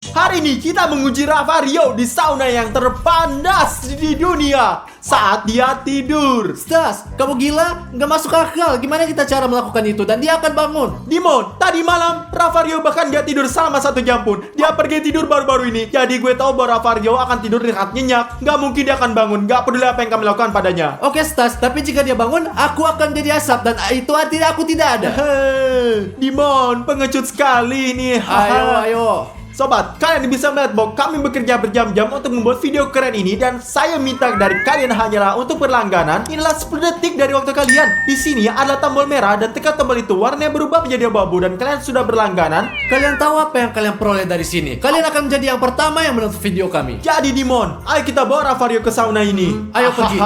Hari ini kita menguji Ravario di sauna yang terpanas di dunia saat dia tidur. Stas, kamu gila? Nggak masuk akal. Gimana kita cara melakukan itu dan dia akan bangun? Dimon, tadi malam Ravario bahkan gak tidur selama 1 jam pun. Dia pergi tidur baru-baru ini. Jadi gue tahu bahwa Ravario akan tidur dengan nyenyak. Gak mungkin dia akan bangun. Gak peduli apa yang kami lakukan padanya. Oke Stas, tapi jika dia bangun, aku akan jadi asap dan itu artinya aku tidak ada. Dimon, pengecut sekali ini. Ayo. Sobat, kalian bisa melihat bahwa kami bekerja berjam-jam untuk membuat video keren ini dan saya minta dari kalian hanyalah untuk berlangganan. Inilah 10 detik dari waktu kalian. Di sini adalah tombol merah dan tekan tombol itu warnanya berubah menjadi abu-abu dan kalian sudah berlangganan. Kalian tahu apa yang kalian peroleh dari sini? Kalian akan menjadi yang pertama yang menonton video kami. Jadi Dimon, ayo kita bawa Ravario ke sauna ini. Ayo pergi.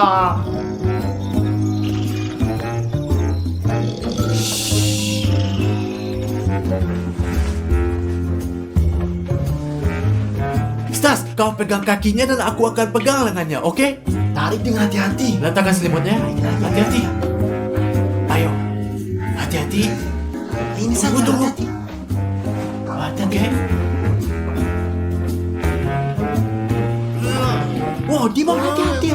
Stas, kau pegang kakinya dan aku akan pegang lengannya, oke? Tarik dengan hati-hati. Letakkan selimutnya. Hati-hati. Ayo. Hati-hati. Ini saja Tunggu. hati-hati. Oke. Wow, Dimon hati-hati.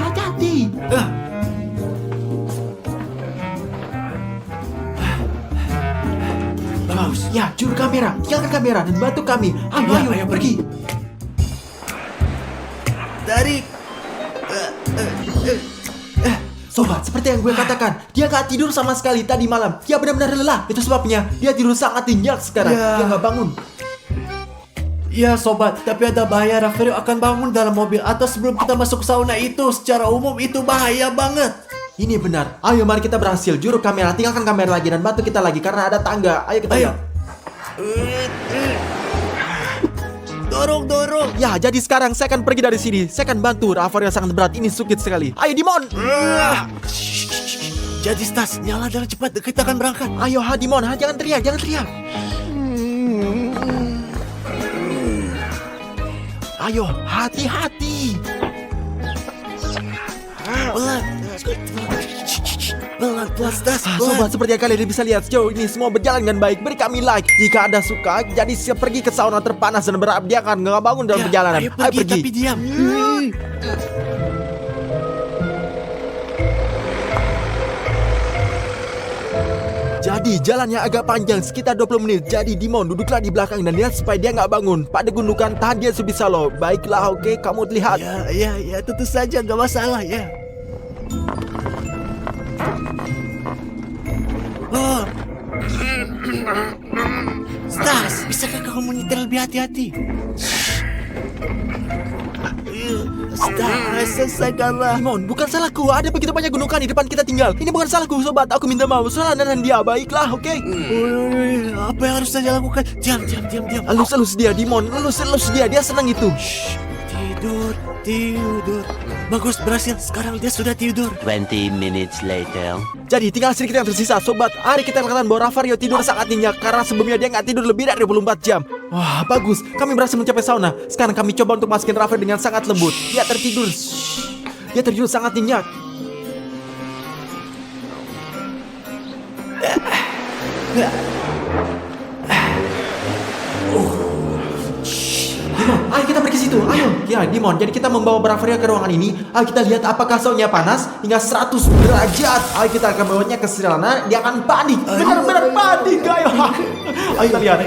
Bagus. Ya, juru kamera, tinggalkan kamera dan bantu kami. Ayo, pergi. Tarik. Sobat, seperti yang gue katakan, dia gak tidur sama sekali tadi malam. Dia benar-benar lelah. Itu sebabnya dia tidur sangat nyenyak sekarang. Ya. Dia gak bangun. Ya sobat, tapi ada bahaya. Ravario akan bangun dalam mobil atau sebelum kita masuk sauna itu. Secara umum itu bahaya banget. Ini benar. Ayo, mari kita berhasil. Juru kamera, tinggalkan kamera lagi dan bantu kita lagi karena ada tangga. Ayo kita. Ayo. Dorong. Ya, jadi sekarang saya akan pergi dari sini. Saya akan bantu. Ravario sangat berat. Ini sukit sekali. Ayo, Dimon. Jadi Stas, nyala dengan cepat. Kita akan berangkat. Ayo, Dimon. Jangan teriak. Ayo, hati-hati. Pelan Stas. Sobat, seperti yang kalian bisa lihat sejauh ini semua berjalan dengan baik. Beri kami like jika Anda suka. Jadi siap pergi ke sauna terpanas dan berharap dia akan nggak bangun dalam perjalanan. Ayo pergi, tapi diam. Jadi jalannya agak panjang, sekitar 20 menit. Jadi Dimon duduklah di belakang dan lihat supaya dia nggak bangun. Pada gundukan tahan dia sebisa lo. Baiklah, oke, kamu lihat. Ya, tentu saja, nggak masalah ya. Oh. Stas, bisakah kamu menyetir lebih hati-hati? Stas, selesaikanlah. Dimon, bukan salahku. Ada begitu banyak gundukan di depan kita tinggal. Ini bukan salahku, sobat. Aku minta maaf. Salah dan dia. Baiklah, oke. Apa yang harus saya lakukan? Diam. Elus dia, Dimon. Elus dia. Dia senang itu. Tidur. Bagus, berhasil. Sekarang dia sudah tidur. 20 minutes later. Jadi tinggal sedikit yang tersisa, sobat. Hari kita katakan bahwa Ravario tidur sangat nyenyak karena sebelumnya dia nggak tidur lebih dari 24 jam. Wah, bagus. Kami berhasil mencapai sauna. Sekarang kami coba untuk masukin Ravario dengan sangat lembut. Dia tertidur. Dia tertidur sangat nyenyak. Dimon, ayo kita pergi situ. Ayo. Ya, Dimon. Jadi kita membawa Ravario ke ruangan ini. Ayo kita lihat apakah saunanya panas hingga 100 derajat. Ayo kita akan bawanya ke sana. Dia akan panik. Benar-benar panik. Ayo. Ayo kita lihat.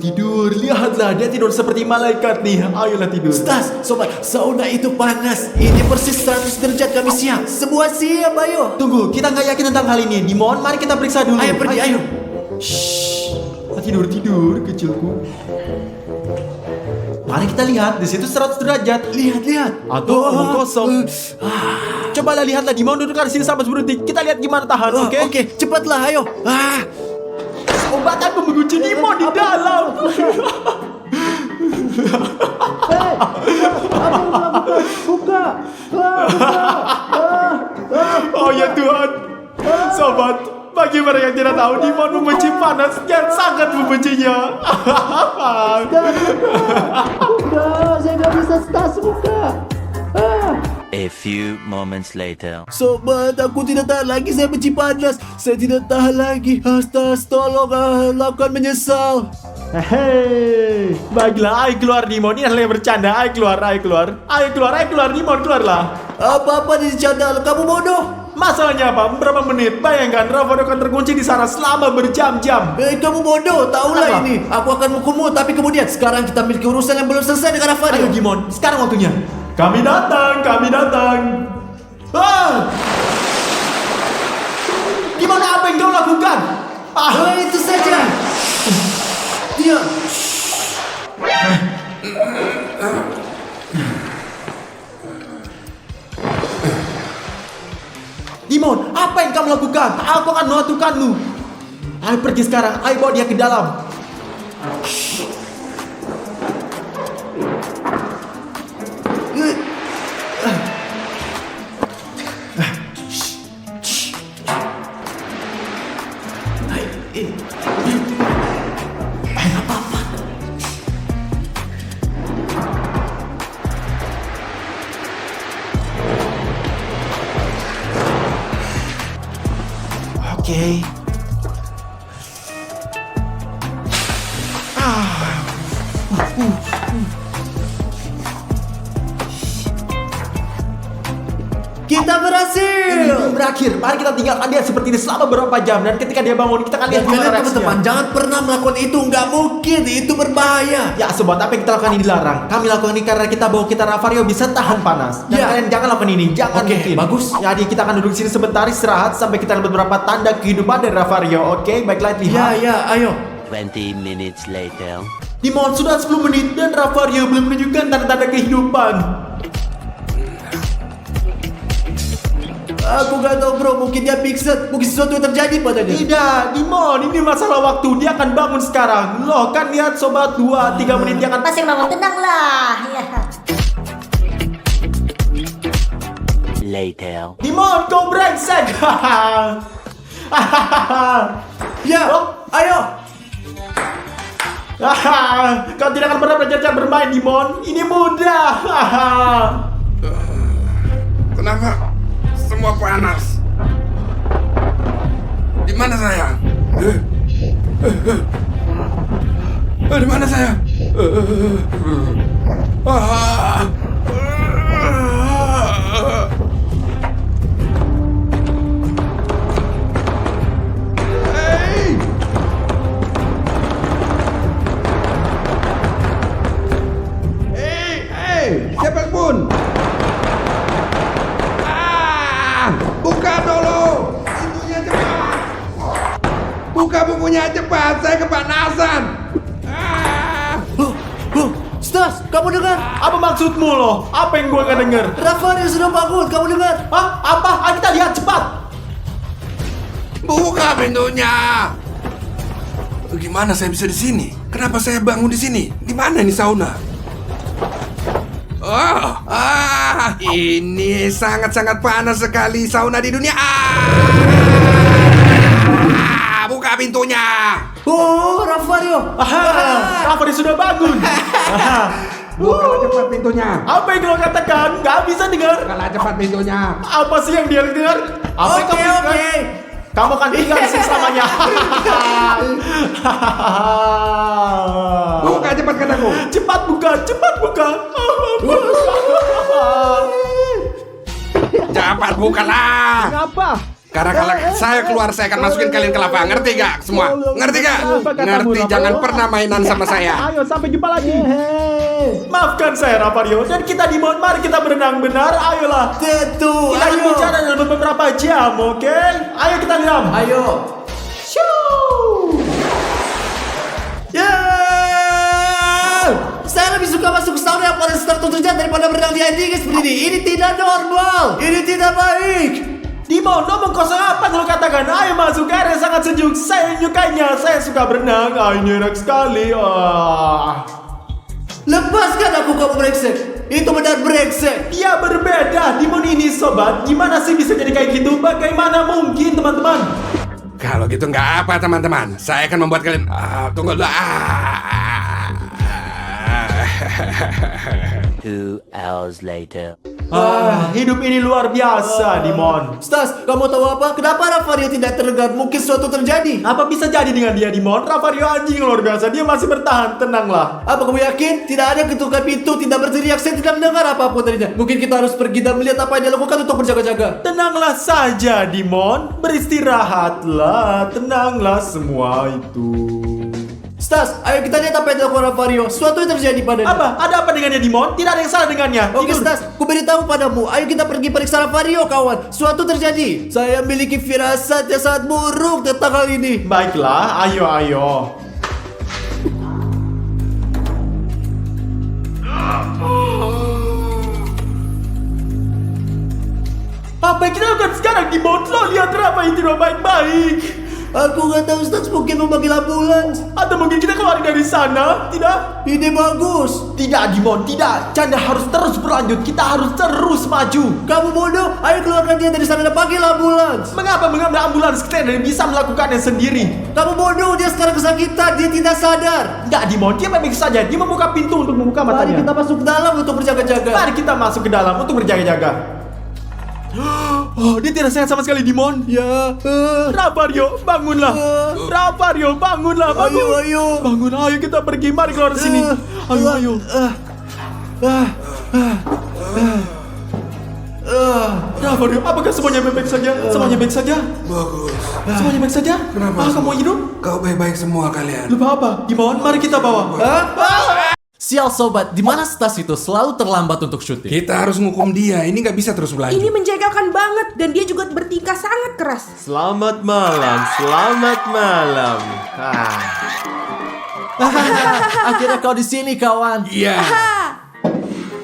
Tidur. Lihatlah, dia tidur seperti malaikat nih. Ayolah tidur. Stas, sobat, sauna itu panas. Ini persis 100 derajat kami siap. Semua siap, ayo. Tunggu, kita nggak yakin tentang hal ini. Dimon, mari kita periksa dulu. Ayo pergi, ayo. Tidur, kecilku. Mari kita lihat, di situ 100 derajat. Lihat. Atau kosong. Cobalah lihatlah, Dimon duduk di sini sampai 10 detik. Kita lihat gimana tahan, oke? Oke, cepatlah, ayo. Obatan mengunci Dimon di dalam. Buka. Oh ya Tuhan. Sobat, bagi mereka yang tidak tahu, Dimon membenci panas dan sangat membencinya. Saya nggak bisa, Stas, buka. A few moments later. Sobat, aku tidak tahan lagi. Saya benci panas. Saya tidak tahan lagi. Stas, tolong, aku akan menyesal. Hei, baiklah, ayo keluar Dimon. Ini adalah yang bercanda. Ayo keluar, ayo keluar. Ayo keluar Dimon, keluarlah. Apa-apa di channel, kamu bodoh. Masalahnya apa? Beberapa menit. Bayangkan Rafario akan terkunci di sana selama berjam-jam. Kamu bodoh, tahulah Kenapa? ini. Aku akan menghukummu, tapi kemudian sekarang kita miliki urusan yang belum selesai dengan Rafario. Ayo Dimon, sekarang waktunya. Kami datang. Ah! Gimana apa yang kau lakukan? Itu saja. Dia. Dimon, apa yang kamu lakukan? Aku akan melakukanmu. Ayo pergi sekarang, ayo bawa dia ke dalam. Oke. Kita berhasil. Belum berakhir. Mari kita tinggalkan dia seperti ini selama beberapa jam. Dan ketika dia bangun, kita akan lihat Dan gimana kalian reaksinya. teman-teman jangan pernah melakukan itu, nggak mungkin, itu berbahaya. Ya sobat, apa yang kita lakukan ini dilarang. Kami lakukan ini karena kita bahwa kita Rafario bisa tahan panas. Dan Ya. kalian jangan lakukan ini, jangan Oke, mungkin. bagus. Jadi kita akan duduk sini sebentar istirahat sampai kita lihat beberapa tanda kehidupan dari Rafario. Oke, baiklah lihat. Ya, ayo. 20 minutes later. Dimon sudah 10 menit dan Rafario belum menunjukkan tanda-tanda kehidupan. Aku gak tahu bro, mungkin dia pingsan, mungkin sesuatu yang terjadi padanya. Tidak, Dimon, ini masalah waktu. Dia akan bangun sekarang. Loh, kan lihat sobat 2-3 menit dia akan Masih bangun, tenanglah. Ya. Later. Dimon, kau brengsek. Ya, ayo. Kau tidak akan pernah belajar cara bermain, Dimon. Ini mudah. Kenapa semua panas? Di mana saya? Di mana saya? Siapapun! Buka dulu! Pintunya cepat! Buka bukunya cepat! Saya kepanasan! Stas, kamu dengar? Apa maksudmu loh? Apa yang gue akan denger? Rafario sudah bangun, kamu dengar? Hah? Apa? Ayo kita lihat cepat. Buka pintunya! Gimana saya bisa di sini? Kenapa saya bangun di sini? Di mana ini sauna? Ini sangat-sangat panas sekali sauna di dunia. Buka pintunya. Oh, Rafario. Rafario sudah bangun. Buka cepat pintunya. Apa yang kau katakan? Gak bisa dengar. Buka cepat pintunya. Apa sih yang dia dengar? Apa yang kamu dengar? Oke. Kamu akan tinggal di sini selamanya. Buka cepat kataku. Cepat buka, cepat buka. Cepat bukalah. Kenapa? Karena kalau saya keluar saya akan masukin kalian ke lava. Ngerti gak semua? Ngerti gak? Ngerti, jangan pernah mainan sama saya. Ayo sampai jumpa lagi. Maafkan saya Rafario dan kita Dimon, mari kita berenang benar. Ayolah. Tentu, Kita akan ayo. bicara dalam beberapa jam, oke? Ayo kita lihat. Ayo. Shoo. Ya. Saya lebih suka masuk ke sauna yang paling tertutup daripada berenang di air dingin seperti ini. Ini tidak normal. Ini tidak baik. Dimon, ngomong kosong apa yang lo katakan? Ayo masuk, air yang sangat sejuk. Saya menyukainya, saya suka berenang. Ini enak sekali. Lepaskan aku, kamu brengsek. Itu benar brengsek. Dia berbeda, Dimon ini sobat. Gimana sih bisa jadi kayak gitu? Bagaimana mungkin teman-teman? Kalau gitu nggak apa teman-teman. Saya akan membuat kalian. Tunggu dulu. 2 hours later. Hidup ini luar biasa, Dimon. Stas, kamu tahu apa? Kenapa Ravario tidak terlihat? Mungkin sesuatu terjadi. Apa bisa jadi dengan dia, Dimon? Ravario anjing luar biasa. Dia masih bertahan. Tenanglah. Apa kamu yakin? Tidak ada ketukan pintu, tidak berteriak, saya tidak mendengar apapun darinya. Mungkin kita harus pergi dan melihat apa yang dia lakukan untuk berjaga-jaga. Tenanglah saja, Dimon. Beristirahatlah. Tenanglah semua itu. Stas, ayo kita lihat apa yang dilakukan Ravario. Sesuatu yang terjadi padanya. Apa? Ada apa dengannya, Dimon? Tidak ada yang salah dengannya. Oke Tidur. Stas, ku beritahu padamu. Ayo kita pergi periksa Ravario, kawan. Sesuatu terjadi. Saya memiliki firasat yang sangat buruk tentang hal ini. Baiklah, ayo. Apa yang kita lakukan sekarang, Dimon? Lo lihat Rafa itu baik-baik. Aku nggak tahu, Stas, mungkin memanggil ambulans. Atau mungkin kita keluar dari sana? Tidak? Ide bagus. Tidak, Dimon, tidak. Canda harus terus berlanjut. Kita harus terus maju. Kamu bodoh. Ayo keluarkan dia dari sana dan panggil ambulans. Mengapa mengambil ambulans? Kita tidak bisa melakukannya sendiri. Kamu bodoh. Dia sekarang kesakitan. Dia tidak sadar. Enggak, Dimon. Dia baik saja. Dia membuka pintu untuk membuka Mari matanya. kita masuk ke dalam untuk berjaga-jaga. Mari kita masuk ke dalam untuk berjaga-jaga. Oh, dia tidak sehat sama sekali, Dimon. Ya. Ravario, bangunlah. Ravario, bangunlah. Bangun. Ayo. Bangun, ayo kita pergi. Mari keluar dari sini. Ayo. Ravario, apakah semuanya baik-baik saja? Semuanya baik saja? Bagus. Semuanya baik saja? Kenapa Kamu semua? hidup? Kau baik-baik semua kalian. Lupa apa? Dimon, mari kita bawa. Sial sobat, di mana Stas itu selalu terlambat untuk syuting? Kita harus ngukum dia. Ini nggak bisa terus berlanjut. Ini menjagakan banget dan dia juga bertingkah sangat keras. Selamat malam. Akhirnya kau di sini, kawan. Iya.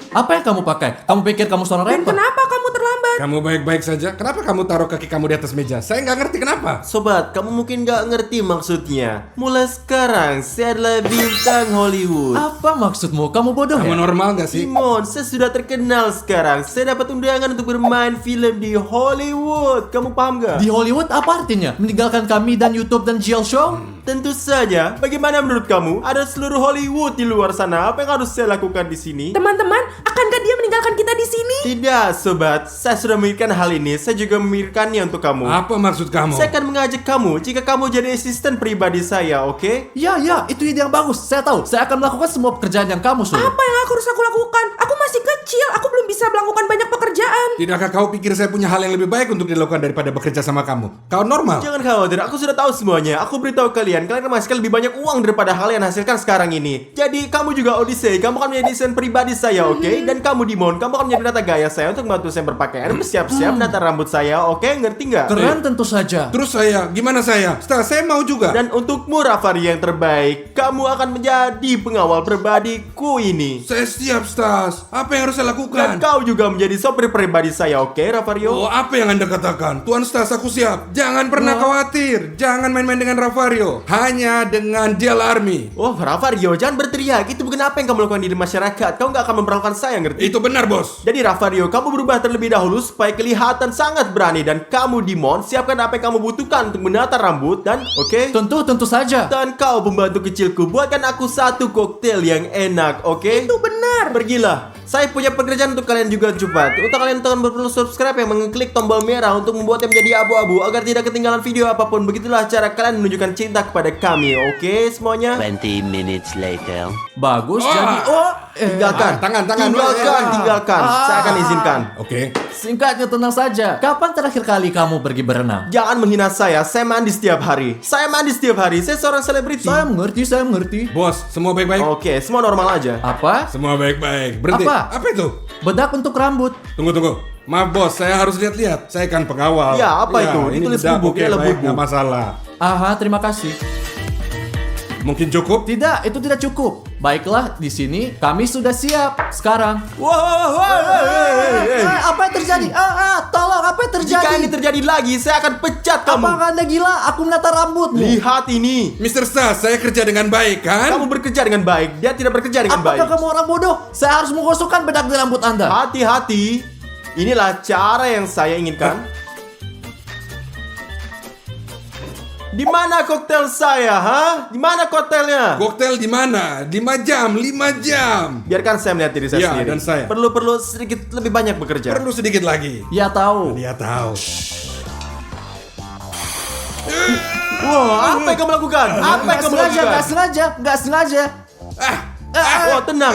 Apa yang kamu pakai? Kamu pikir kamu seorang Dan rapper? kenapa kamu terlambat? Kamu baik-baik saja. Kenapa kamu taruh kaki kamu di atas meja? Saya nggak ngerti kenapa. Sobat, kamu mungkin gak ngerti maksudnya. Mulai sekarang, saya adalah bintang Hollywood. Apa maksudmu? Kamu bodoh Kamu ya? normal nggak sih? Dimon, saya sudah terkenal sekarang. Saya dapat undangan untuk bermain film di Hollywood. Kamu paham gak? Di Hollywood apa artinya? Meninggalkan kami dan YouTube dan GL Show? Tentu saja. Bagaimana menurut kamu? Ada seluruh Hollywood di luar sana. Apa yang harus saya lakukan di sini? Teman-teman, akankah dia meninggalkan kita di sini? Tidak, sobat. Saya sudah memikirkan hal ini. Saya juga memikirkannya untuk kamu. Apa maksud kamu? Saya akan mengajak kamu jika kamu jadi asisten pribadi saya, oke? Ya, itu ide yang bagus. Saya tahu. Saya akan melakukan semua pekerjaan yang kamu suruh. Apa yang harus aku lakukan? Aku masih kecil, aku belum bisa melakukan banyak pekerjaan. Tidakkah kau pikir saya punya hal yang lebih baik untuk dilakukan daripada bekerja sama kamu? Kau normal. Jangan khawatir, aku sudah tahu semuanya. Aku beritahu kalian akan menghasilkan lebih banyak uang daripada hal yang hasilkan sekarang ini. Jadi kamu juga Odyssey, kamu akan menjadi desain pribadi saya, oke? Dan kamu Dimon, kamu akan menjadi penata gaya saya untuk membantu saya berpakaian, bersiap-siap, menata rambut saya, oke? Ngerti nggak? Keren tentu saja. Terus saya, gimana saya? Setelah saya mau juga. Dan untukmu Ravario yang terbaik, kamu akan menjadi pengawal pribadiku ini. Saya siap, Stas. Apa yang harus saya Dan lakukan? kau juga menjadi sopir pribadi saya, oke Ravario? Oh, apa yang Anda katakan? Tuan Stas, aku siap. Jangan pernah khawatir. Jangan main-main dengan Ravario. Hanya dengan Dial Army. Oh Ravario, jangan berteriak. Itu bukan apa yang kamu lakukan di masyarakat. Kau nggak akan memperlakukan saya, ngerti? Itu benar, bos. Jadi Ravario, kamu berubah terlebih dahulu supaya kelihatan sangat berani. Dan kamu Dimon, siapkan apa yang kamu butuhkan untuk menata rambut. Dan oke? Tentu saja. Dan kau pembantu kecilku, buatkan aku satu koktail yang enak, oke? Itu benar. Pergilah. Saya punya pekerjaan untuk kalian juga cepat. Untuk kalian tekan perlu subscribe yang mengeklik tombol merah untuk membuatnya menjadi abu-abu agar tidak ketinggalan video apapun. Begitulah cara kalian menunjukkan cinta kepada kami, oke semuanya? 20 minutes later. Bagus. Oh. Jadi, Tinggalkan. Tangan. Tinggalkan. Saya akan izinkan. Oke. singkatnya tenang saja. Kapan terakhir kali kamu pergi berenang? Jangan menghina saya mandi setiap hari. Saya mandi setiap hari. Saya seorang selebriti. Saya mengerti. Bos, semua baik-baik? Oke, semua normal aja. Apa? Semua baik-baik. Berhenti. Apa? itu? Bedak untuk rambut. Tunggu. Maaf bos, saya harus lihat-lihat. Saya kan pengawal. Ya, apa itu? Ini Ditulis bedak, bubuk, oke, ya, baik, bubuk. nggak masalah. Aha, terima kasih. Mungkin cukup? Tidak, itu tidak cukup. Baiklah, di sini kami sudah siap. Sekarang. Apa yang terjadi? Tolong, apa yang terjadi? Jika ini terjadi lagi, saya akan pecat kamu. Apakah Anda gila? Aku menata rambutmu. Lihat ini. Mr. Stas, saya kerja dengan baik kan? Kamu bekerja dengan baik. Dia tidak bekerja dengan Apakah baik. kamu orang bodoh? Saya harus menggosokkan bedak di rambut Anda. Hati-hati. Inilah cara yang saya inginkan. Di mana koktail saya, ha? Di mana koktailnya? Koktail di mana? 5 jam, 5 jam. Biarkan saya melihat diri saya Ya, sendiri. dan saya. Perlu sedikit lebih banyak bekerja. Perlu sedikit lagi. Ya tahu. Dia tahu. Wah, apa yang kamu lakukan? Apa yang Nggak kamu sengaja, lakukan? nggak sengaja. Oh, tenang.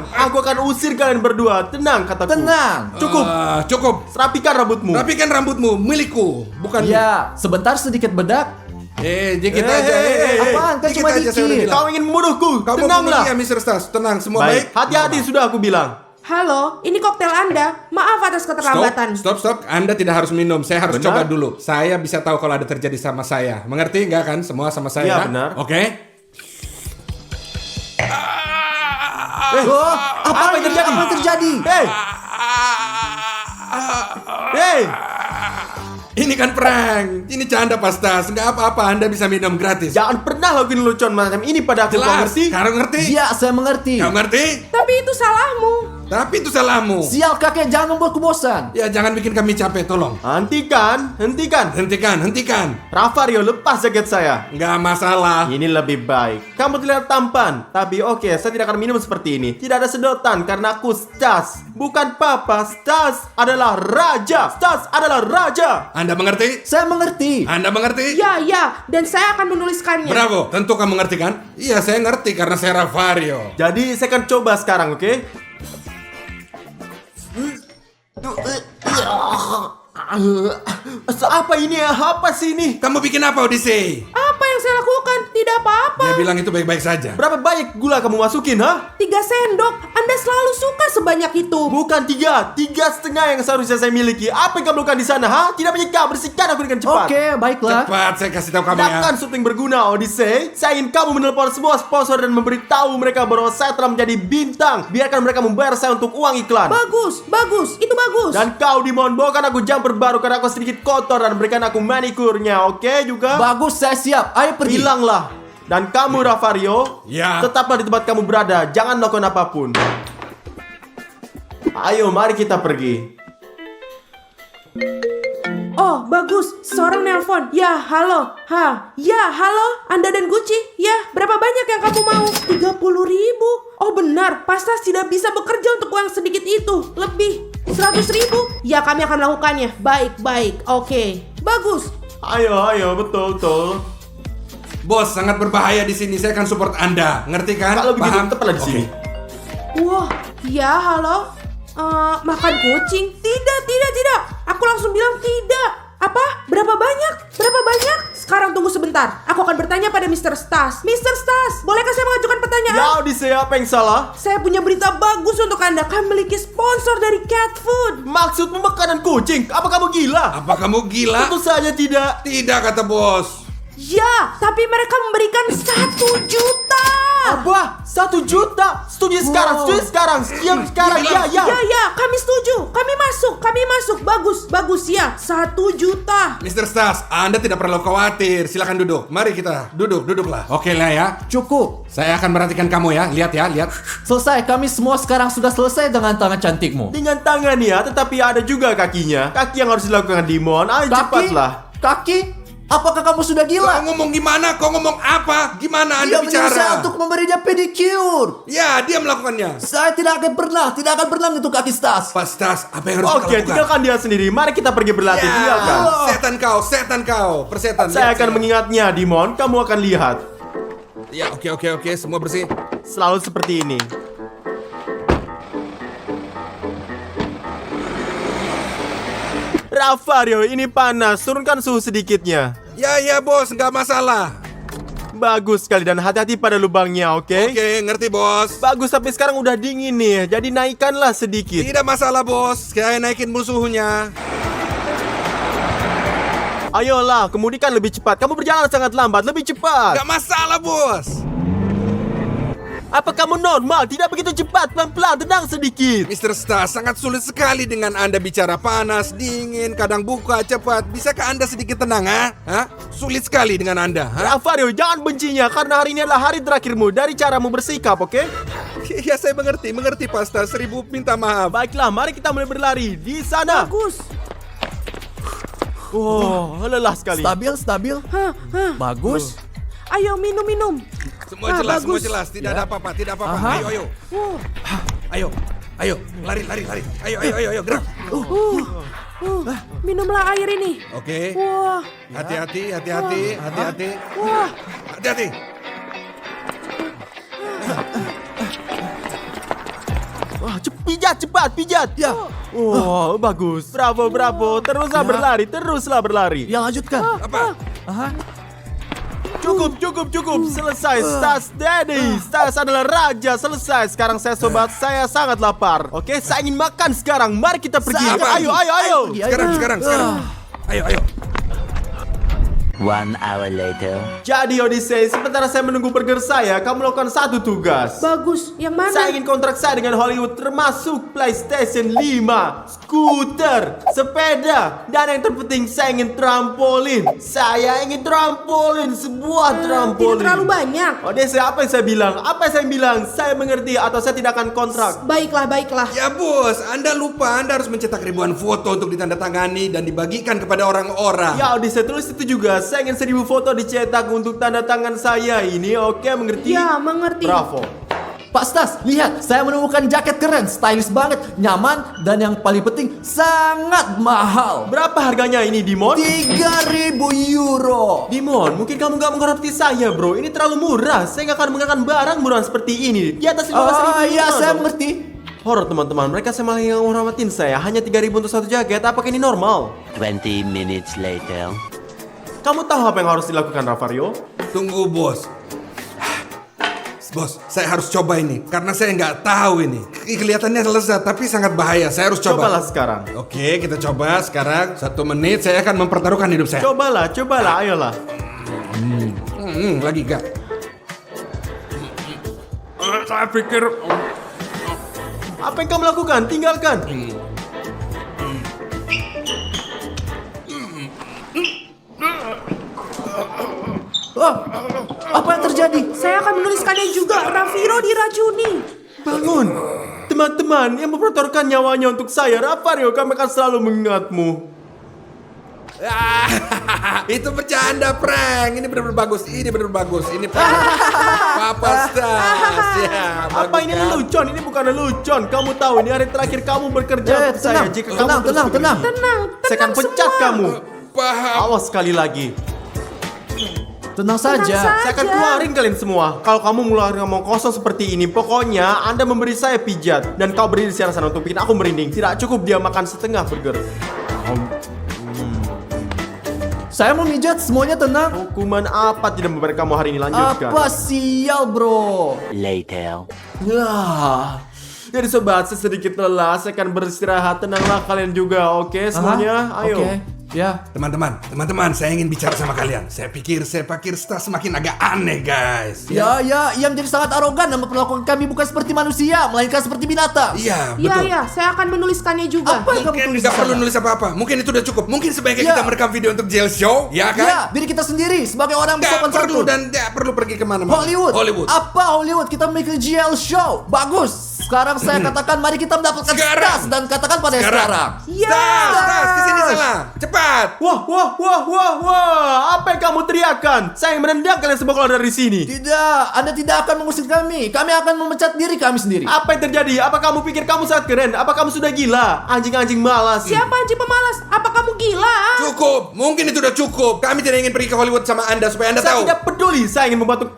Aku akan usir kalian berdua. Tenang, kataku. Tenang. Cukup. Cukup. Rapikan rambutmu. Rapikan rambutmu, milikku, bukan. Ya, sebentar sedikit bedak. Dikit aja. Apaan? Kan Dikit cuma aja saya udah dikit. bilang. Kau ingin membunuhku. Kamu Tenanglah. ya, Mr. Stas. Tenang, semua baik. Hati-hati sudah aku bilang. Halo, ini koktail Anda. Maaf atas keterlambatan. Stop. Anda tidak harus minum. Saya harus Benar. coba dulu. Saya bisa tahu kalau ada terjadi sama saya. Mengerti nggak kan? Semua sama saya. Iya, kan? benar. Oke. Oh, Apa yang terjadi? Apa yang terjadi? Hei, Ini kan prank. Ini canda pastas. Nggak apa-apa. Anda bisa minum gratis. jangan pernah lakuin lucuan macam ini pada aku. Kau Jelas. ngerti? Sekarang ngerti? Ya, saya mengerti. Kau ngerti? Tapi itu salahmu. Tapi itu salahmu. Sial kakek, jangan membuatku bosan. Ya jangan bikin kami capek, tolong. Hentikan. Hentikan. Rafario, lepas jaket saya. Nggak masalah. Ini lebih baik. Kamu terlihat tampan. Tapi oke, saya tidak akan minum seperti ini. Tidak ada sedotan karena aku Stas. Bukan Papa. Stas adalah raja. Stas adalah raja. Anda mengerti? Saya mengerti. Anda mengerti? Ya, dan saya akan menuliskannya. Bravo, tentu kamu mengerti kan? Iya, saya ngerti karena saya Ravario. Jadi saya akan coba sekarang, oke? Apa ini? Apa sih ini? Kamu bikin apa, Odyssey? Apa yang saya lakukan? Tidak apa-apa. Dia bilang itu baik-baik saja. Berapa banyak gula kamu masukin, ha? 3 sendok. Anda selalu suka sebanyak itu. Bukan 3, 3,5 yang seharusnya saya miliki. Apa yang kamu lakukan di sana, ha? Tidak menyeka, bersihkan aku dengan cepat. Oke, baiklah. Cepat, saya kasih tahu kamu ya. Tidakkan syuting berguna, Odyssey. Saya ingin kamu menelpon sebuah sponsor dan memberitahu mereka bahwa saya telah menjadi bintang. Biarkan mereka membayar saya untuk uang iklan. Bagus. Itu bagus. Dan kau, Dimon, bawakan aku jumper baru karena aku sedikit kotor dan berikan aku manikurnya, oke juga? Bagus, saya siap. Ayo pergi. Hilanglah. Dan kamu, Ravario, Ya. tetaplah di tempat kamu berada. Jangan melakukan apapun. Ayo, mari kita pergi. Oh, bagus. Seorang nelpon. Ya, halo. Ya, halo. Anda dan Gucci. Ya, berapa banyak yang kamu mau? 30.000. Oh, benar. Pastas tidak bisa bekerja untuk uang sedikit itu. Lebih. 100.000. Ya, kami akan melakukannya. Baik. Oke. Bagus. Ayo, betul. Bos, sangat berbahaya di sini. Saya akan support Anda. Ngerti kan? Kalau begitu, Paham? tetaplah di Oke. sini. Wah, ya, halo. Makan kucing? Tidak. Aku langsung bilang tidak. Apa? Berapa banyak? Sekarang tunggu sebentar. Aku akan bertanya pada Mr. Stas. Mr. Stas, bolehkah saya mengajukan pertanyaan? Ya, Odyssey, apa yang salah? Saya punya berita bagus untuk Anda. Kami memiliki sponsor dari cat food. Maksudmu makanan kucing? Apa kamu gila? Apa kamu gila? Tentu saja tidak. Tidak, kata bos. Ya, tapi mereka memberikan 1 juta. Apa? 1 juta? Setuju sekarang. Siap sekarang. Gila. Ya, kami setuju. Kami masuk. Bagus ya. 1 juta. Mr. Stas, Anda tidak perlu khawatir. Silakan duduk. Mari kita duduklah. Oke lah ya. Cukup. Saya akan perhatikan kamu ya. Lihat. Selesai. Kami semua sekarang sudah selesai dengan tangan cantikmu. Dengan tangan ya, tetapi ada juga kakinya. Kaki yang harus dilakukan Dimon. Ayo cepatlah. Kaki? Apakah kamu sudah Kau gila? ngomong gimana? Kau ngomong apa? Gimana Anda Dia menyuruh saya bicara? untuk memberinya pedicure. Ya, dia melakukannya. Saya tidak akan pernah menyentuh kaki Stas. Pak Stas, apa yang harus Oke, kita lakukan? tinggalkan dia sendiri. Mari kita pergi berlatih. Tinggalkan. Setan kau. Persetan. Saya Lihat akan sini. mengingatnya, Dimon. Kamu akan lihat. Ya, oke. Semua bersih. Selalu seperti ini. Ravario, ini panas. Turunkan suhu sedikitnya. Ya, bos. Nggak masalah. Bagus sekali dan hati-hati pada lubangnya, oke? Oke, ngerti, bos. Bagus, tapi sekarang udah dingin nih. Jadi naikkanlah sedikit. Tidak masalah, bos. Saya naikin suhunya. Ayolah, kemudikan lebih cepat. Kamu berjalan sangat lambat. Lebih cepat. Nggak masalah, bos. Apa kamu normal? Tidak begitu cepat. Pelan-pelan, tenang sedikit. Mr. Stas, sangat sulit sekali dengan Anda bicara panas, dingin, kadang buka, cepat. Bisakah Anda sedikit tenang, ha? Sulit sekali dengan Anda, ha? Ravario, jangan bencinya karena hari ini adalah hari terakhirmu dari caramu bersikap, oke? Ya, saya mengerti, Pak Stas. 1000 minta maaf. Baiklah, mari kita mulai berlari. Di sana. Bagus. Wow, lelah sekali. Stabil. Bagus. Ayo minum. Semua Ah, jelas, semua bagus. jelas. Tidak ada apa-apa, tidak apa-apa. Aha. Ayo. Wow. Ayo. Lari. Ayo, gerak. Minumlah air ini. Oke. Wah. Hati-hati. Wah. Hati-hati. Wah, cepat, pijat. Ya. Wow, bagus. Bravo. Teruslah berlari. Ya, lanjutkan. Apa? Aha. Cukup. Selesai. Stas Daddy. Stas adalah raja. Selesai. Sekarang saya sangat lapar. Oke, saya ingin makan sekarang. Mari kita pergi. Saat- Ayo. Pergi, ayo. Sekarang. Ayo. One hour later. Jadi Odyssey, sementara saya menunggu burger saya, kamu melakukan satu tugas. Bagus. Yang mana? Saya ingin kontrak saya dengan Hollywood termasuk PlayStation 5, skuter, sepeda, dan yang terpenting saya ingin trampolin. Saya ingin trampolin, sebuah Tidak trampolin. terlalu banyak. Odyssey, apa yang saya bilang? Saya mengerti atau saya tidak akan kontrak. Baiklah. Ya bos, Anda lupa Anda harus mencetak ribuan foto untuk ditandatangani dan dibagikan kepada orang-orang. Ya Odyssey, tulis itu juga. Saya ingin 1000 foto dicetak untuk tanda tangan saya ini. Oke, mengerti? Ya, mengerti. Bravo. Pak Stas, lihat, saya menemukan jaket keren, stylish banget, nyaman, dan yang paling penting sangat mahal. Berapa harganya ini, Dimon? 3.000 euro. Dimon, mungkin kamu gak menghormati saya, bro. Ini terlalu murah. Saya gak akan menggunakan barang murah seperti ini. Di atas 15.000 Ya, saya dong. mengerti. Horor, teman-teman. Mereka sama yang menghormatin saya. Hanya 3.000 untuk satu jaket. Apakah ini normal? 20 minutes later. Kamu tahu apa yang harus dilakukan, Ravario? Tunggu bos. Bos, saya harus coba ini karena saya nggak tahu ini. Kelihatannya lezat tapi sangat bahaya. Saya harus coba. Cobalah sekarang. Oke, kita coba sekarang. 1 menit saya akan mempertaruhkan hidup saya. Cobalah, ayolah. Lagi gak? Saya pikir Apa yang kamu lakukan? Tinggalkan. Oh, apa yang terjadi? Saya akan menuliskannya juga. Rafiro diracuni. Bangun. Teman-teman yang mempertaruhkan nyawanya untuk saya, Ravario, kami akan selalu mengingatmu. itu bercanda prank. Ini benar-benar bagus. Ini prank. Papa Stas. Ya, Apa bagus ini kan? lelucon? Ini bukan lelucon. Kamu tahu ini hari terakhir kamu bekerja untuk saya. Jika kamu terus begini, Tenang saya akan pecat semua. kamu. Paham. Awas sekali lagi. Tenang saja. Saya akan keluarin kalian semua. Kalau kamu mulai ngomong kosong seperti ini, pokoknya Anda memberi saya pijat dan kau berdiri di sana untuk bikin aku merinding. Tidak cukup dia makan setengah burger. Saya mau mijat, semuanya tenang. Hukuman apa tidak memberi kamu hari ini? Lanjutkan. Apa sial, bro? Later. Jadi sobat, saya sedikit lelah. Saya akan beristirahat. Tenanglah kalian juga, oke semuanya? Aha, Ayo. Oke, ya. Teman-teman, saya ingin bicara sama kalian. Saya pikir Stas semakin agak aneh, guys. Ya, ia menjadi sangat arogan dan memperlakukan kami bukan seperti manusia, melainkan seperti binatang. Iya, Ya, betul. saya akan menuliskannya juga. Apa yang kamu Mungkin tulis nggak di perlu sana? nulis apa-apa. Mungkin itu udah cukup. Mungkin sebaiknya Ya. kita merekam video untuk jail show, ya kan? Ya, diri kita sendiri sebagai orang Nggak bersopan perlu santun. dan nggak perlu pergi kemana-mana. Hollywood. Apa Hollywood? Kita memiliki GL show. Bagus. Sekarang saya katakan mari kita mendapatkan Sekarang. Stas dan katakan pada sekarang. Ya. Stas, kesini sana. Cepat. Wah, apa yang kamu teriakan? Saya yang menendang kalian semua keluar dari sini. Tidak, Anda tidak akan mengusir kami. Kami akan memecat diri kami sendiri. Apa yang terjadi? Apa kamu pikir kamu sangat keren? Apa kamu sudah gila? Anjing-anjing malas. Siapa anjing pemalas? Apa kamu gila? Cukup. Mungkin itu udah cukup. Kami tidak ingin pergi ke Hollywood sama Anda supaya Anda Saya tahu. tidak peduli. Saya ingin membantu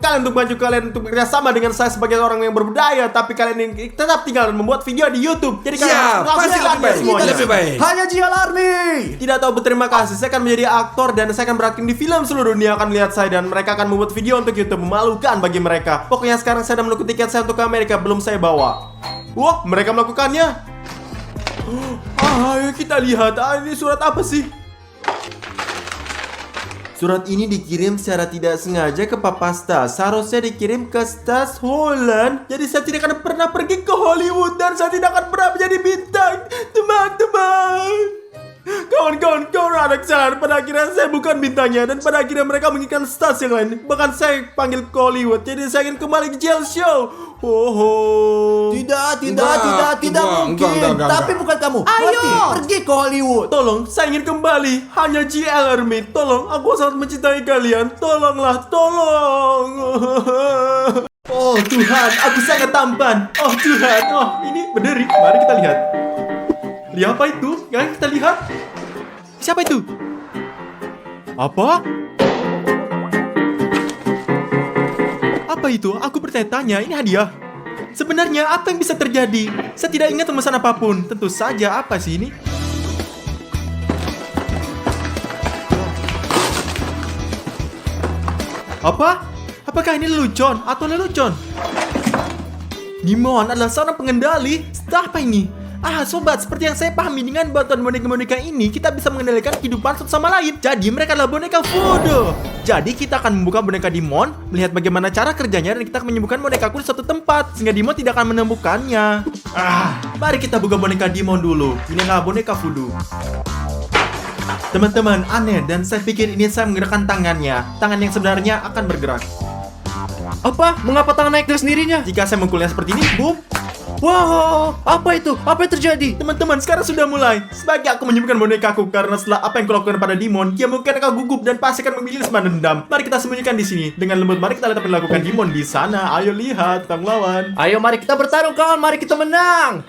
kalian untuk bekerja sama dengan saya sebagai orang yang berbudaya, tapi kalian ingin tetap tinggal dan membuat video di YouTube. Jadi kalian Siap, harus pasti melakukan lebih baik. semuanya. Lebih baik. Hanya GL Army. Tidak tahu berterima kasih. Saya akan menjadi aktor dan saya akan berakting di film. Seluruh dunia akan melihat saya dan mereka akan membuat video untuk YouTube. Memalukan bagi mereka. Pokoknya sekarang saya sudah menunggu tiket saya untuk ke Amerika. Belum saya bawa. Wah, mereka melakukannya. Ayo kita lihat. Ini surat apa sih? Surat ini dikirim secara tidak sengaja ke Papa Stas. Seharusnya dikirim ke Stas Holland. Jadi saya tidak akan pernah pergi ke Hollywood dan saya tidak akan pernah menjadi bintang. Teman-teman. Kawan-kawan, ada salah. Pada akhirnya saya bukan bintangnya. Dan pada akhirnya mereka menginginkan stars yang lain. Bahkan saya panggil ke Hollywood. Jadi saya ingin kembali ke jail show. Tidak Enggak, mungkin. enggak. Tapi bukan kamu. Ayo. Berarti pergi ke Hollywood. Tolong, saya ingin kembali. Hanya JL Hermit. Tolong, aku sangat mencintai kalian. Tolonglah, tolong. Oh Tuhan, aku sangat tampan. Oh Tuhan, oh ini berdiri. Mari kita lihat. Lihat apa itu? Yang kita lihat? Siapa itu? Apa? Apa itu? Aku bertanya-tanya, ini hadiah. Sebenarnya apa yang bisa terjadi? Saya tidak ingat pemesan apapun. Tentu saja, apa sih ini? Apa? Apakah ini lelucon atau lelucon? Dimon adalah seorang pengendali. Apa ini? Sobat, seperti yang saya pahami, dengan bantuan boneka-boneka ini kita bisa mengendalikan kehidupan satu sama lain. Jadi mereka adalah boneka voodoo. Jadi kita akan membuka boneka Dimon, melihat bagaimana cara kerjanya, dan kita akan menyembuhkan bonekaku di suatu tempat sehingga Dimon tidak akan menemukannya. Mari kita buka boneka Dimon dulu. Ini adalah boneka voodoo. Teman-teman, aneh, dan saya pikir ini saya menggerakkan tangannya. Tangan yang sebenarnya akan bergerak. Apa? Mengapa tangan naik dari sendirinya? Jika saya memukulnya seperti ini, boom. Wow, apa itu? Apa yang terjadi? Teman-teman, sekarang sudah mulai. Sebagai aku menyembuhkan bonekaku, karena setelah apa yang kulakukan pada Dimon, dia mungkin akan gugup dan pasti akan memilih semua dendam. Mari kita sembunyikan di sini. Dengan lembut, mari kita lihat apa yang dilakukan Dimon di sana. Ayo lihat, tentang lawan. Ayo mari kita bertarung kawan, mari kita menang.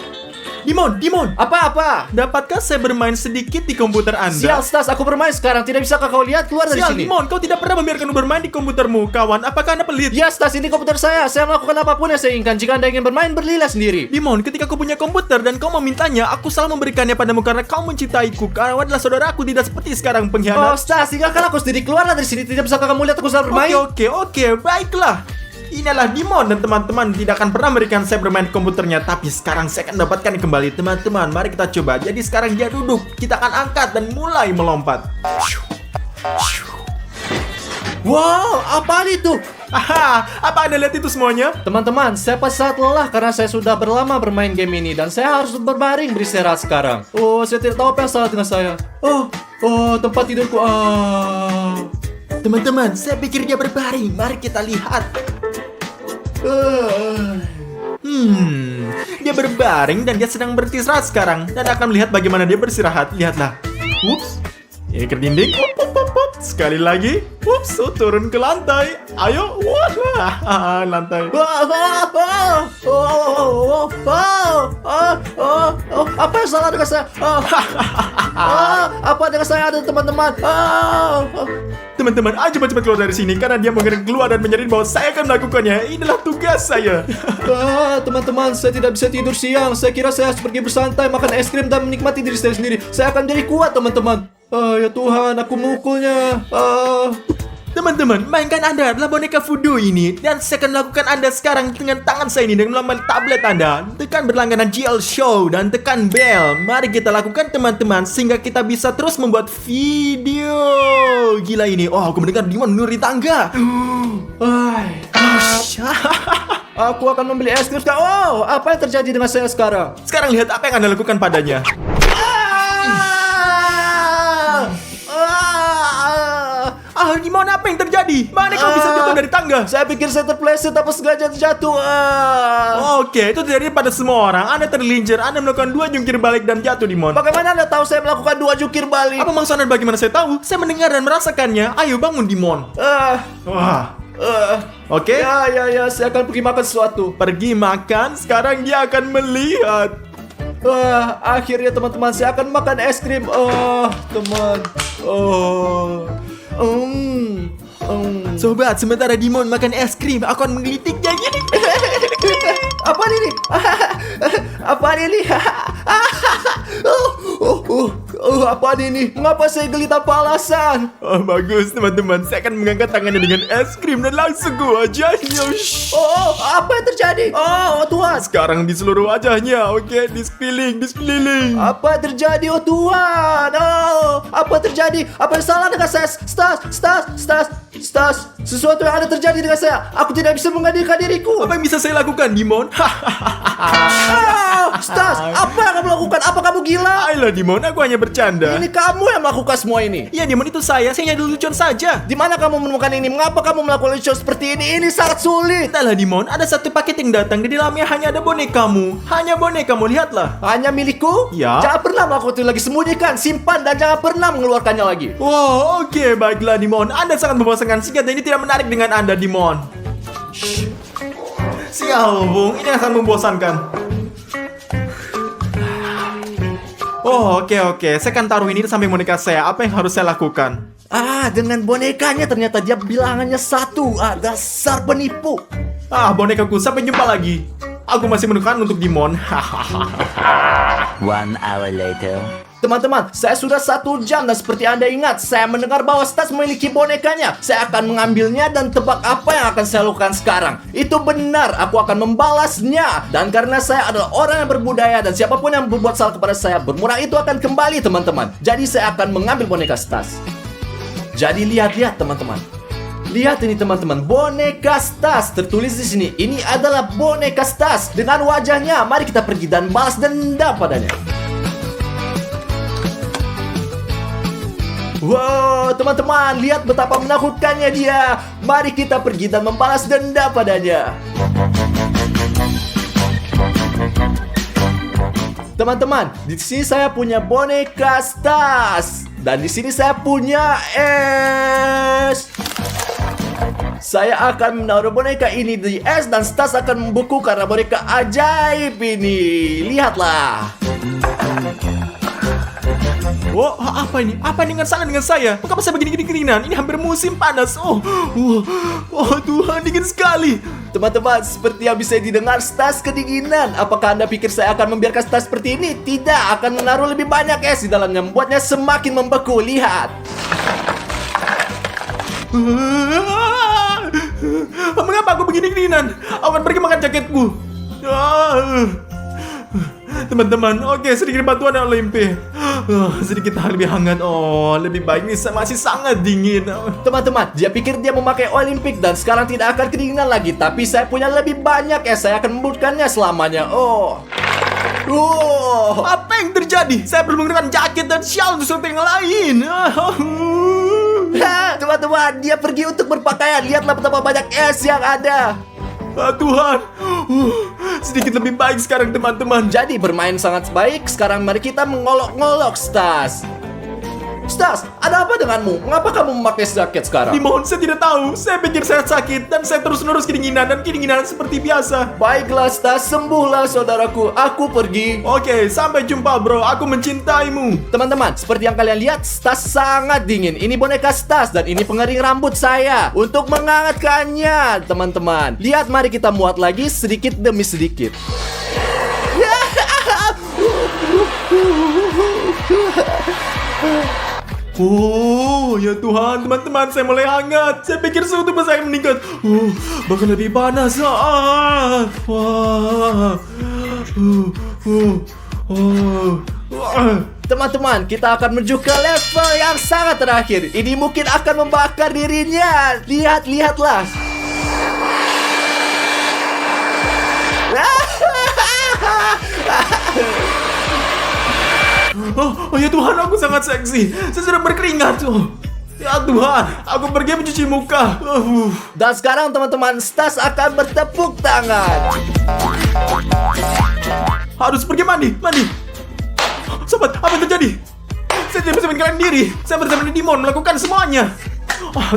Dimon, Apa? dapatkah saya bermain sedikit di komputer Anda? Sial Stas, aku bermain sekarang. Tidak bisakah kau lihat keluar dari Sial, sini? Dimon, kau tidak pernah membiarkanku bermain di komputermu, kawan. Apakah Anda pelit? Ya Stas, ini komputer saya. Saya melakukan apapun yang saya inginkan. Jika Anda ingin bermain, berlilah sendiri. Dimon, ketika kau punya komputer dan kau memintanya, aku selalu memberikannya padamu karena kau mencintaiku. Kau adalah saudaraku, tidak seperti sekarang Oh pengkhianat. Stas, tinggalkan aku sendiri. Keluarlah dari sini. Tidak bisakah kamu lihat aku sedang bermain? Oke, baiklah. Inilah Dimon dan teman-teman tidak akan pernah memberikan saya bermain di komputernya. Tapi sekarang saya akan dapatkan kembali. Teman-teman, mari kita coba. Jadi sekarang dia duduk. Kita akan angkat dan mulai melompat. Wow, apa itu? Apa Anda lihat itu semuanya? Teman-teman, saya pasti sangat lelah karena saya sudah berlama bermain game ini dan saya harus berbaring beristirahat sekarang. Oh, saya tidak tahu apa yang salah dengan saya. Oh, tempat tidurku. Teman-teman, saya pikir dia berbaring. Mari kita lihat. Dia berbaring dan dia sedang beristirahat sekarang. Dan akan melihat bagaimana dia beristirahat. Lihatlah. Ups. Ini ke dinding. Up. Sekali lagi. Ups. Turun ke lantai. Ayo. Wah. Lantai. Apa yang salah dengan saya? Apa dengan saya ada teman-teman? Teman-teman, ayo cepat-cepat keluar dari sini. Karena dia mungkin keluar dan menyadari bahwa saya akan melakukannya. Inilah tugas saya. Teman-teman, saya tidak bisa tidur siang. Saya kira saya harus pergi bersantai, makan es krim dan menikmati diri saya sendiri. Saya akan jadi kuat, teman-teman. Ya Tuhan, aku memukulnya. Teman-teman, mainkan Anda adalah boneka voodoo ini. Dan saya akan melakukan Anda sekarang dengan tangan saya ini dengan melalui tablet Anda. Tekan berlangganan GL Show dan tekan bell. Mari kita lakukan teman-teman sehingga kita bisa terus membuat video. Gila ini. Oh, aku mendengar Dimon menuruni tangga. Aku akan membeli es krim sekarang. Oh, apa yang terjadi dengan saya sekarang? Sekarang lihat apa yang Anda lakukan padanya. Dimon, apa yang terjadi? Mana kau bisa jatuh dari tangga? Saya pikir saya terpleset apa sengaja terjatuh. Oke, itu terjadi pada semua orang. Anda tergelincir, Anda melakukan 2 jungkir balik dan jatuh, Dimon. Bagaimana Anda tahu saya melakukan 2 jungkir balik? Apa maksud Anda bagaimana saya tahu? Saya mendengar dan merasakannya. Ayo bangun, Dimon. Oke. Ya, saya akan pergi makan sesuatu. Pergi makan, sekarang dia akan melihat. Akhirnya teman-teman, saya akan makan es krim. Teman. Sobat, sementara Dimon makan es krim, aku akan menggelitiknya gini. Apa ini? Apa ini? Apa ini? Mengapa saya geli tanpa alasan? Bagus teman-teman, saya akan mengangkat tangannya dengan es krim dan langsung ke wajahnya. Apa yang terjadi? Tuhan. Sekarang di seluruh wajahnya, oke, di sekeliling. Apa yang terjadi, Tuhan? Apa yang terjadi? Apa yang salah dengan saya? Stas, sesuatu yang ada terjadi dengan saya. Aku tidak bisa menghadirkan diriku. Apa yang bisa saya lakukan, Dimon? Stas, apa yang kamu lakukan? Apa kamu gila? Ayolah Dimon, aku hanya bercanda. Ini kamu yang melakukan semua ini. Ya Dimon, itu saya nyari lucuan saja. Di mana kamu menemukan ini? Mengapa kamu melakukan lucu seperti ini? Ini sangat sulit. Entahlah Dimon, ada satu paket yang datang. Di dalamnya hanya ada bonekamu. Hanya bonekamu, lihatlah. Hanya milikku? Ya. Jangan pernah melakukan itu lagi. Sembunyikan, simpan, dan jangan pernah mengeluarkannya lagi. Wow, oke, baiklah Dimon. Anda sangat membosankan. Singkat ini tidak menarik dengan Anda, Dimon. Sial, Bung. Ini akan membosankan. Oh, oke. Saya akan taruh ini sampai boneka saya. Apa yang harus saya lakukan? Dengan bonekanya ternyata dia bilangannya 1. Dasar penipu. Bonekaku, sampai jumpa lagi. Aku masih menekan untuk Dimon. 1 hour later. Teman-teman, saya sudah 1 jam dan seperti Anda ingat, saya mendengar bahwa Stas memiliki bonekanya. Saya akan mengambilnya dan tebak apa yang akan saya lakukan sekarang. Itu benar, aku akan membalasnya. Dan karena saya adalah orang yang berbudaya dan siapapun yang berbuat salah kepada saya, bermurah itu akan kembali, teman-teman. Jadi saya akan mengambil boneka Stas. Jadi lihat-lihat, teman-teman. Lihat ini teman-teman, boneka Stas. Tertulis di sini, ini adalah boneka Stas dengan wajahnya. Mari kita pergi dan balas dendam padanya. Wow, teman-teman, lihat betapa menakutkannya dia. Mari kita pergi dan membalas dendam padanya. Teman-teman, di sini saya punya boneka Stas. Dan di sini saya punya es. Saya akan menaruh boneka ini di es dan Stas akan membeku karena boneka ajaib ini. Lihatlah. Oh, apa ini? Apa ini dengan salah dengan saya? Mengapa saya begini kedinginan? Ini hampir musim panas. Oh, Tuhan, dingin sekali. Teman-teman, seperti yang bisa didengar, Stas kedinginan. Apakah Anda pikir saya akan membiarkan Stas seperti ini? Tidak, akan menaruh lebih banyak es di dalamnya, membuatnya semakin membeku. Lihat. Mengapa aku begini kedinginan? Aku akan pergi makan jaketku. Teman-teman, oke, sedikit bantuan yang Olimpi. Sedikit lebih hangat. Oh, lebih baik nih, masih sangat dingin. Teman-teman, dia pikir dia memakai Olimpik dan sekarang tidak akan kedinginan lagi. Tapi saya punya lebih banyak es, saya akan membutuhkannya selamanya. Apa yang terjadi? Saya perlu menggunakan jaket dan shawl untuk sesuatu yang lain. Teman-teman, dia pergi untuk berpakaian. Lihatlah betapa banyak es yang ada. Tuhan, sedikit lebih baik sekarang teman-teman. Jadi bermain sangat baik. Sekarang mari kita mengolok-ngolok Stas. Stas, ada apa denganmu? Mengapa kamu memakai jaket sekarang? Dimon, saya tidak tahu. Saya pikir saya sakit dan saya terus-menerus kedinginan dan kedinginan seperti biasa. Baiklah Stas, sembuhlah saudaraku. Aku pergi. Oke, sampai jumpa bro. Aku mencintaimu. Teman-teman, seperti yang kalian lihat, Stas sangat dingin. Ini boneka Stas dan ini pengering rambut saya untuk menghangatkannya, teman-teman. Lihat, mari kita muat lagi sedikit demi sedikit. Oh, ya Tuhan, teman-teman, saya mulai hangat. Saya pikir suhu tubuh saya meningkat. Bahkan lebih panas. Teman-teman, kita akan menuju ke level yang sangat terakhir. Ini mungkin akan membakar dirinya. Lihatlah. Oh ya Tuhan, aku sangat seksi. Saya sudah berkeringat. Ya Tuhan, aku pergi mencuci muka. Dan sekarang teman-teman, Stas akan bertepuk tangan. Harus pergi mandi. Sobat, apa yang terjadi? Saya tidak bisa meninggalkan diri. Saya bersama Dimon melakukan semuanya.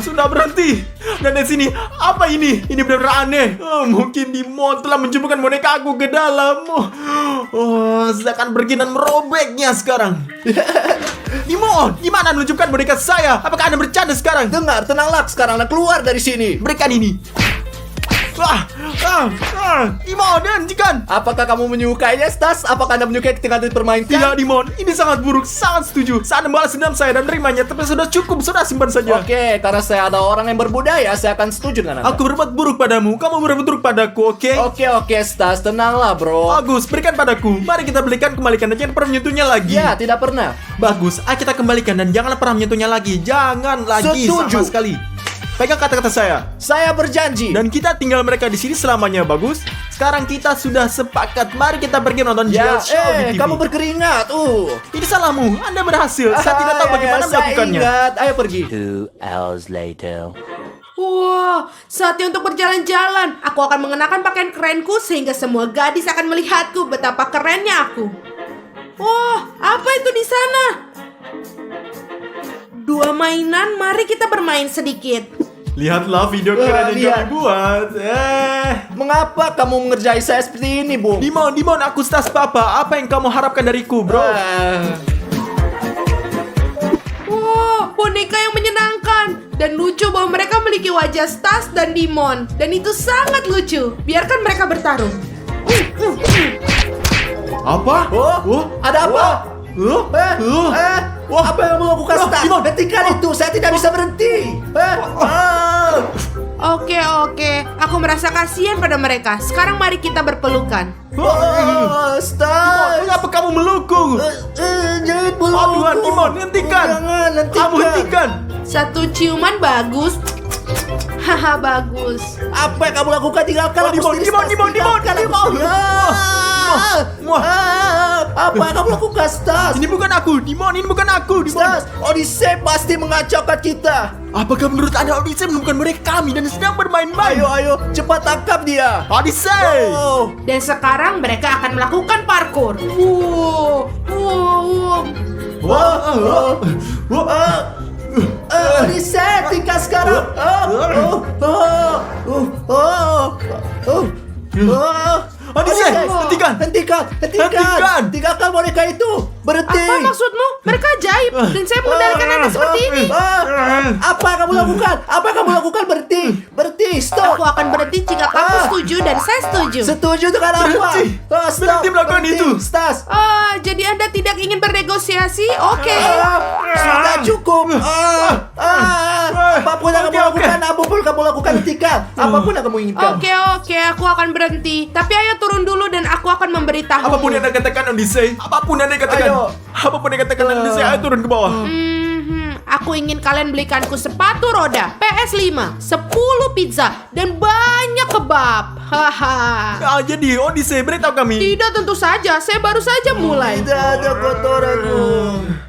Sudah berhenti. Dan di sini, apa ini? Ini benar-benar aneh. Mungkin Dimon telah menjumpukan boneka aku ke dalam. Saya akan pergi dan merobeknya sekarang. Dimon, gimana menunjukkan boneka saya? Apakah Anda bercanda sekarang? Dengar, tenanglah. Sekarang Anda keluar dari sini. Berikan ini. Dimon, hentikan. Apakah kamu menyukainya, Stas? Apakah Anda menyukai ketika Anda dipermainkan? Tidak, Dimon. Ini sangat buruk. Sangat setuju. Saat membalas dendam saya dan menerimanya, tapi sudah cukup. Sudah simpan saja. Oke, karena saya ada orang yang berbudaya, saya akan setuju dengan Anda. Aku berbuat buruk padamu. Kamu berbuat buruk padaku, oke? Oke, Stas. Tenanglah, bro. Bagus, berikan padaku. Mari kita kembalikan dan jangan pernah menyentuhnya lagi. Ya, tidak pernah. Bagus, ayo kita kembalikan dan janganlah pernah menyentuhnya lagi. Jangan lagi Setuju. sama sekali. Pegang kata-kata saya. Saya berjanji. Dan kita tinggal mereka di sini selamanya, bagus. Sekarang kita sudah sepakat. Mari kita pergi nonton Ya, Jail Show di TV. kamu berkeringat. Ini salahmu. Anda berhasil. Saya tidak tahu bagaimana Saya melakukannya. ingat. Ayo pergi. 2 hours later. Wah, saatnya untuk berjalan-jalan. Aku akan mengenakan pakaian kerenku sehingga semua gadis akan melihatku betapa kerennya aku. Wah, apa itu di sana? 2 mainan, mari kita bermain sedikit. Lihatlah video keren yang lihat. kami buat. Mengapa kamu mengerjai saya seperti ini, Bung? Dimon, aku Stas Papa. Apa yang kamu harapkan dariku, bro? Wah, boneka yang menyenangkan. Dan lucu bahwa mereka memiliki wajah Stas dan Dimon. Dan itu sangat lucu. Biarkan mereka bertarung. Apa? Ada apa? Apa yang mau lakukan, Stas? Dimon. Hentikan itu, saya tidak bisa berhenti. Oke. Aku merasa kasihan pada mereka. Sekarang mari kita berpelukan. Stas. Mengapa kamu melukku? Jangan peluk. Oh, Tuhan, Dimon, hentikan. Jangan, Kamu hentikan. Satu ciuman bagus. Haha, bagus. Apa yang kamu lakukan? Tinggalkan aku Dimon, sendiri, Dimon, Stas. Dimon, Tinggalkan Dimon, aku. Muah. Apa yang kamu lakukan, Stas? Ini bukan aku, Dimon. Ini bukan aku, Dimon. Stas, Odyssey pasti mengacaukan kita. Apakah menurut Anda Odyssey menemukan mereka kami dan sedang bermain-main? Ayo, cepat tangkap dia. Odyssey! Oh. Dan sekarang mereka akan melakukan parkour. Odyssey, tingkat sekarang. Odyssey, hentikan. Hentikan. Hentikan. Tinggalkan boneka itu. Berhenti. Apa maksudmu? Mereka ajaib dan saya mengendalikan Anda seperti ini. Apa yang kamu lakukan? Apa yang kamu lakukan? Berhenti. Stop. Aku akan berhenti jika kamu setuju dan saya setuju. Setuju dengan apa? Berhenti. Stop. Berhenti melakukan itu. Stas. Jadi Anda tidak ingin bernegosiasi? Oke. Sudah cukup. Apapun yang kamu lakukan, apapun kamu lakukan, hentikan. Apapun yang kamu inginkan. Oke, aku akan berhenti. Tapi ayo turun dulu dan aku akan memberitahu. Apapun yang Anda katakan, Odyssey. Apapun yang Anda katakan. Ayo. Apapun yang katakan, Odyssey. Ayo turun ke bawah. Aku ingin kalian belikanku sepatu roda, PS5, 10 pizza, dan banyak kebab. Haha. Jadi Odyssey, beritahu kami. Tidak, tentu saja. Saya baru saja mulai. Tidak ada kotoranmu.